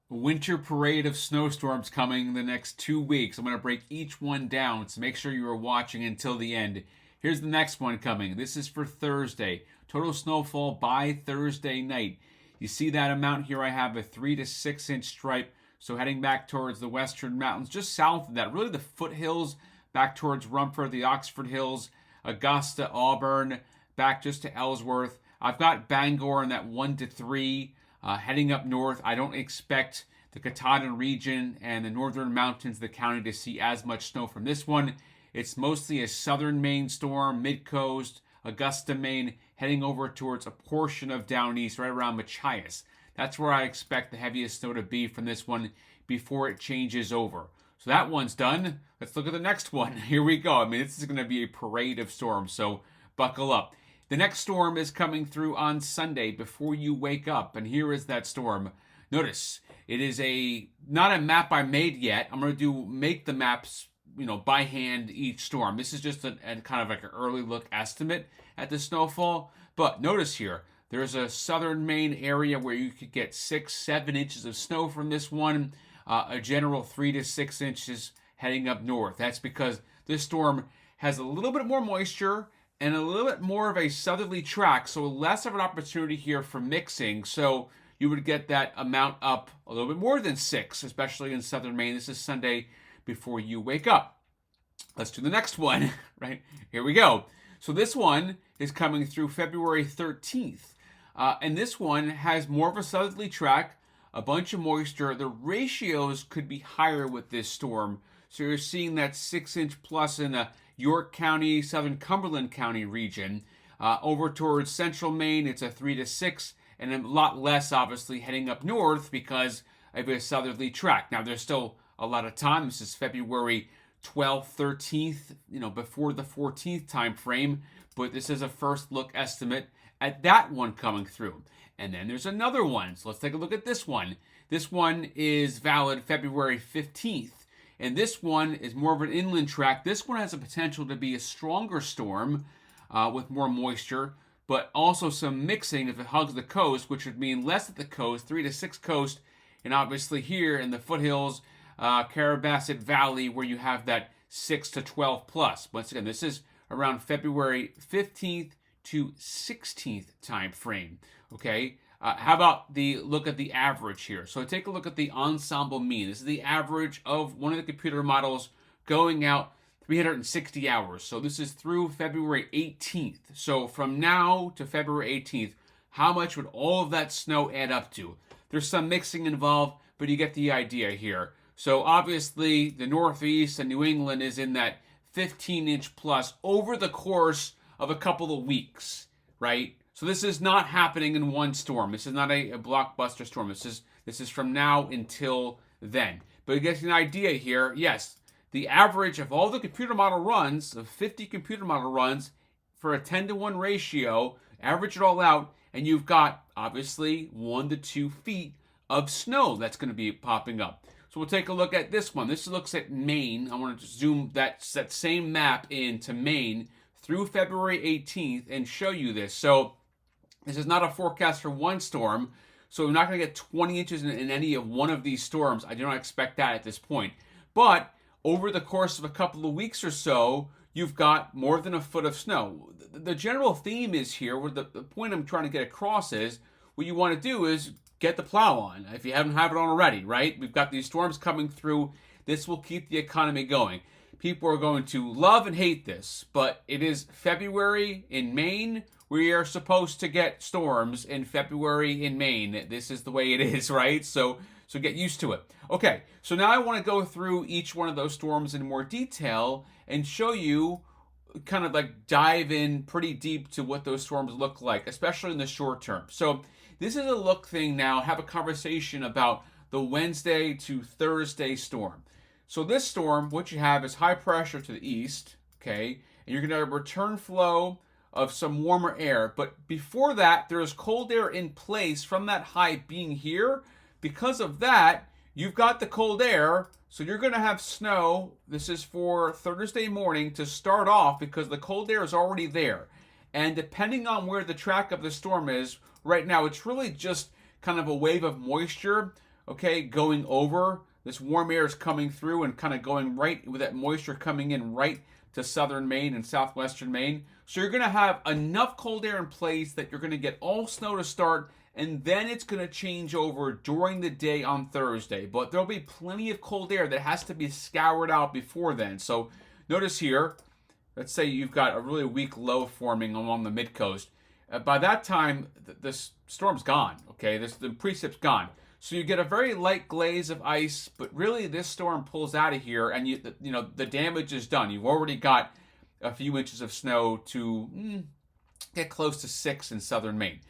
Winter parade of snowstorms coming the next 2 weeks. I'm going to break each one down, so make sure you are watching until the end. Here's the next one coming. This is for Thursday. Total snowfall by Thursday night. You see that amount here? I have a 3 to 6 inch stripe. So heading back towards the western mountains, just south of that, really the foothills, back towards Rumford, the Oxford Hills, Augusta, Auburn, back just to Ellsworth. I've got Bangor in that 1 to 3. Heading up north, I don't expect the Katahdin region and the northern mountains of the county to see as much snow from this one. It's mostly a southern Maine storm, mid-coast, Augusta, Maine, heading over towards a portion of down east, right around Machias. That's where I expect the heaviest snow to be from this one before it changes over. So that one's done. Let's look at the next one. Here we go. I mean, this is going to be a parade of storms, so buckle up. The next storm is coming through on Sunday before you wake up, and here is that storm. Notice, it is not a map I made yet. I'm going to make the maps, by hand each storm. This is just a kind of like an early look estimate at the snowfall. But notice here, there's a southern Maine area where you could get 6-7 inches of snow from this one. A general 3 to 6 inches heading up north. That's because this storm has a little bit more moisture and a little bit more of a southerly track, so less of an opportunity here for mixing. So you would get that amount up a little bit more than 6, especially in southern Maine. This is Sunday before you wake up. Let's do the next one, right? Here we go. So this one is coming through February 13th. And this one has more of a southerly track, a bunch of moisture. The ratios could be higher with this storm. So you're seeing that 6-inch plus in a York County, southern Cumberland County region. Over towards central Maine, it's a 3 to 6, and a lot less, obviously, heading up north because of a southerly track. Now, there's still a lot of time. This is February 12th, 13th, before the 14th time frame, but this is a first look estimate at that one coming through. And then there's another one. So let's take a look at this one. This one is valid February 15th. And this one is more of an inland track. This one has a potential to be a stronger storm with more moisture, but also some mixing if it hugs the coast, which would mean less at the coast, 3 to 6 coast, and obviously here in the foothills, Carabasset Valley, where you have that 6 to 12 plus. Once again, this is around February 15th to 16th time frame. Okay. How about the look at the average here? So take a look at the ensemble mean. This is the average of one of the computer models going out 360 hours. So this is through February 18th. So from now to February 18th, how much would all of that snow add up to? There's some mixing involved, but you get the idea here. So obviously the Northeast and New England is in that 15-inch plus over the course of a couple of weeks, right? So this is not happening in one storm. This is not a blockbuster storm. This is from now until then. But you get an idea here. Yes, the average of all the computer model runs, of 50 computer model runs, for a 10-to-1 ratio, average it all out, and you've got, obviously, 1 to 2 feet of snow that's going to be popping up. So we'll take a look at this one. This looks at Maine. I want to zoom that same map into Maine through February 18th and show you this. So this is not a forecast for one storm, so we're not going to get 20 inches in any of one of these storms. I do not expect that at this point. But over the course of a couple of weeks or so, you've got more than a foot of snow. The general theme is here, where the point I'm trying to get across is, what you want to do is get the plow on, if you haven't have it on already, right? We've got these storms coming through. This will keep the economy going. People are going to love and hate this, but it is February in Maine. We are supposed to get storms in February in Maine. This is the way it is, right? So get used to it. Okay, so now I want to go through each one of those storms in more detail and show you, kind of like dive in pretty deep to what those storms look like, especially in the short term. So this is a look thing now. Have a conversation about the Wednesday to Thursday storm. So this storm, what you have is high pressure to the east, okay? And you're going to have a return flow of some warmer air. But before that, there is cold air in place from that high being here. Because of that, you've got the cold air, so you're going to have snow. This is for Thursday morning to start off because the cold air is already there. And depending on where the track of the storm is, right now it's really just kind of a wave of moisture okay, going over. This warm air is coming through and kind of going right with that moisture coming in right to southern Maine and southwestern Maine. So you're going to have enough cold air in place that you're going to get all snow to start, and then it's going to change over during the day on Thursday. But there'll be plenty of cold air that has to be scoured out before then. So notice here, let's say you've got a really weak low forming along the mid-coast. By that time, the storm's gone, okay? The precip's gone. So you get a very light glaze of ice, but really this storm pulls out of here, and the damage is done. You've already got a few inches of snow to get close to 6 in southern Maine.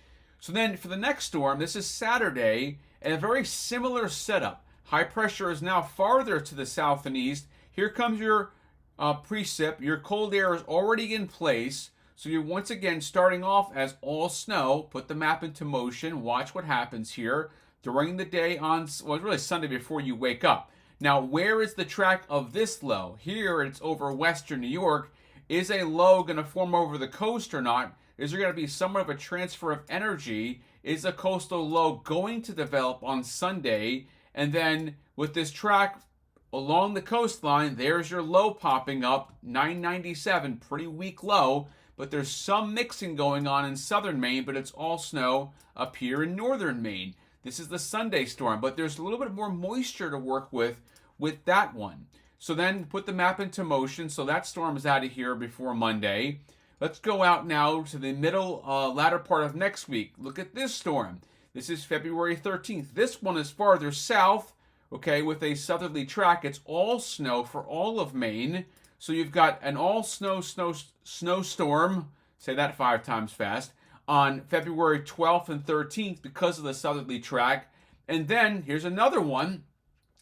So then for the next storm, this is Saturday, and a very similar setup. High pressure is now farther to the south and east. Here comes your precip. Your cold air is already in place. So you're once again starting off as all snow. Put the map into motion. Watch what happens here during the day on, well, it's really Sunday before you wake up. Now, where is the track of this low? Here it's over western New York. Is a low going to form over the coast or not? Is there going to be somewhat of a transfer of energy? Is a coastal low going to develop on Sunday? And then with this track along the coastline, there's your low popping up, 997, pretty weak low. But there's some mixing going on in southern Maine, but it's all snow up here in northern Maine. This is the Sunday storm, but there's a little bit more moisture to work with that one. So then put the map into motion. So that storm is out of here before Monday. Let's go out now to the latter part of next week. Look at this storm. This is February 13th. This one is farther south, okay, with a southerly track. It's all snow for all of Maine. So you've got an all-snow snowstorm, say that 5 times fast, on February 12th and 13th because of the southerly track. And then here's another one.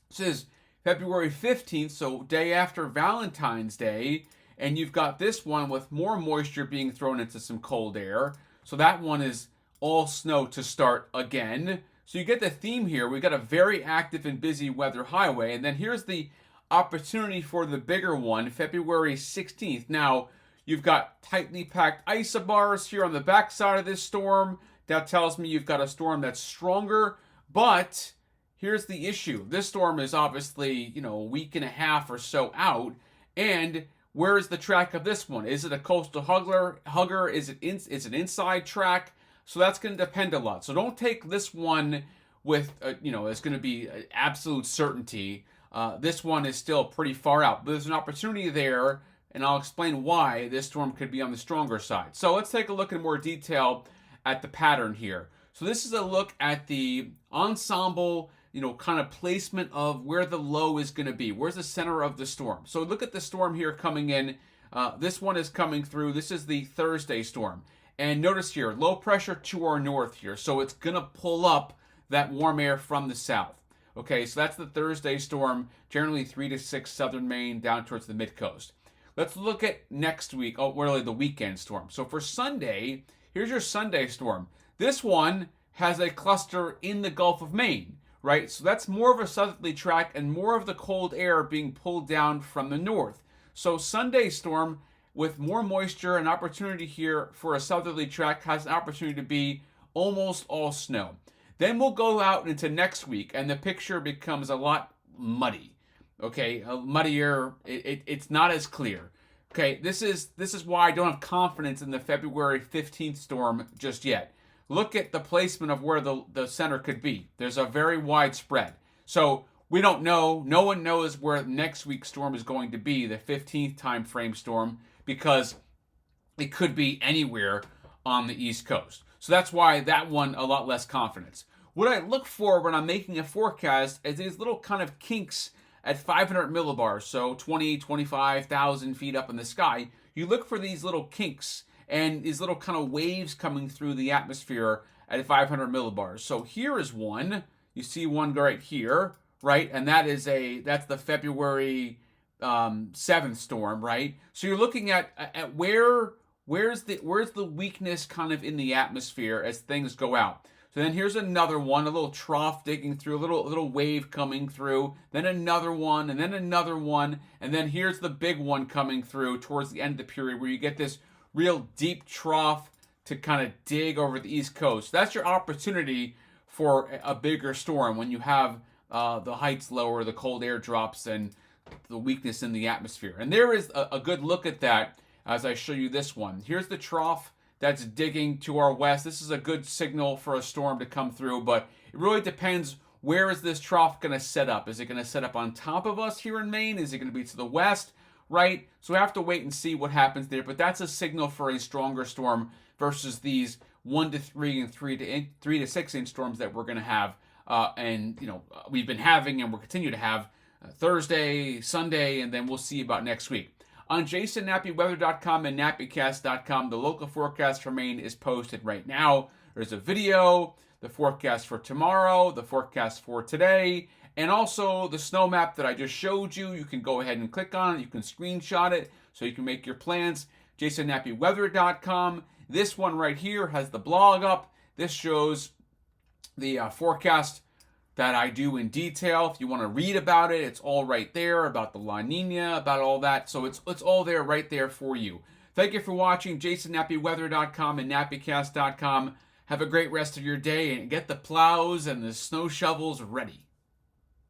This is February 15th, so day after Valentine's Day. And you've got this one with more moisture being thrown into some cold air. So that one is all snow to start again. So you get the theme here. We've got a very active and busy weather highway. And then here's the opportunity for the bigger one, February 16th. Now, you've got tightly packed isobars here on the backside of this storm. That tells me you've got a storm that's stronger, but here's the issue. This storm is obviously, a week and a half or so out, and where is the track of this one? Is it a coastal hugger? Is it an inside track? So that's going to depend a lot. So don't take this one with, it's going to be absolute certainty. This one is still pretty far out, but there's an opportunity there, and I'll explain why this storm could be on the stronger side. So let's take a look in more detail at the pattern here. So this is a look at the ensemble, kind of placement of where the low is going to be. Where's the center of the storm? So look at the storm here coming in. This one is coming through. This is the Thursday storm. And notice here, low pressure to our north here. So it's going to pull up that warm air from the south. Okay, so that's the Thursday storm, generally 3 to 6 southern Maine down towards the mid-coast. Let's look at next week, really the weekend storm. So for Sunday, here's your Sunday storm. This one has a cluster in the Gulf of Maine, right? So that's more of a southerly track and more of the cold air being pulled down from the north. So Sunday storm with more moisture, an opportunity here for a southerly track has an opportunity to be almost all snow. Then we'll go out into next week, and the picture becomes a lot muddy. Okay, muddier. It's not as clear. Okay, this is why I don't have confidence in the February 15th storm just yet. Look at the placement of where the center could be. There's a very wide spread. So we don't know. No one knows where next week's storm is going to be, the 15th time frame storm, because it could be anywhere on the East Coast. So that's why that one, a lot less confidence. What I look for when I'm making a forecast is these little kind of kinks at 500 millibars, so 25,000 feet up in the sky. You look for these little kinks and these little kind of waves coming through the atmosphere at 500 millibars. So here is one. You see one right here, right? And that's the February 7th storm, right? So you're looking at where's the weakness kind of in the atmosphere as things go out. So then here's another one, a little trough digging through, a little wave coming through, then another one, and then another one, and then here's the big one coming through towards the end of the period where you get this real deep trough to kind of dig over the East Coast. That's your opportunity for a bigger storm when you have the heights lower, the cold air drops, and the weakness in the atmosphere. And there is a good look at that as I show you this one. Here's the trough that's digging to our west. This is a good signal for a storm to come through, but it really depends, where is this trough going to set up? Is it going to set up on top of us here in Maine? Is it going to be to the west, right? So we have to wait and see what happens there, but that's a signal for a stronger storm versus these 1 to 3 and 3 to 6 inch storms that we're going to have. And we've been having and we'll continue to have Thursday, Sunday, and then we'll see about next week. On jasonnappyweather.com and nappicast.com, the local forecast for Maine is posted right now. There's a video, the forecast for tomorrow, the forecast for today, and also the snow map that I just showed you. You can go ahead and click on it. You can screenshot it so you can make your plans. jasonnappyweather.com. This one right here has the blog up. This shows the forecast that I do in detail. If you want to read about it, it's all right there, about the La Nina, about all that. So it's all there right there for you. Thank you for watching. jasonnappyweather.com and nappicast.com. Have a great rest of your day and get the plows and the snow shovels ready.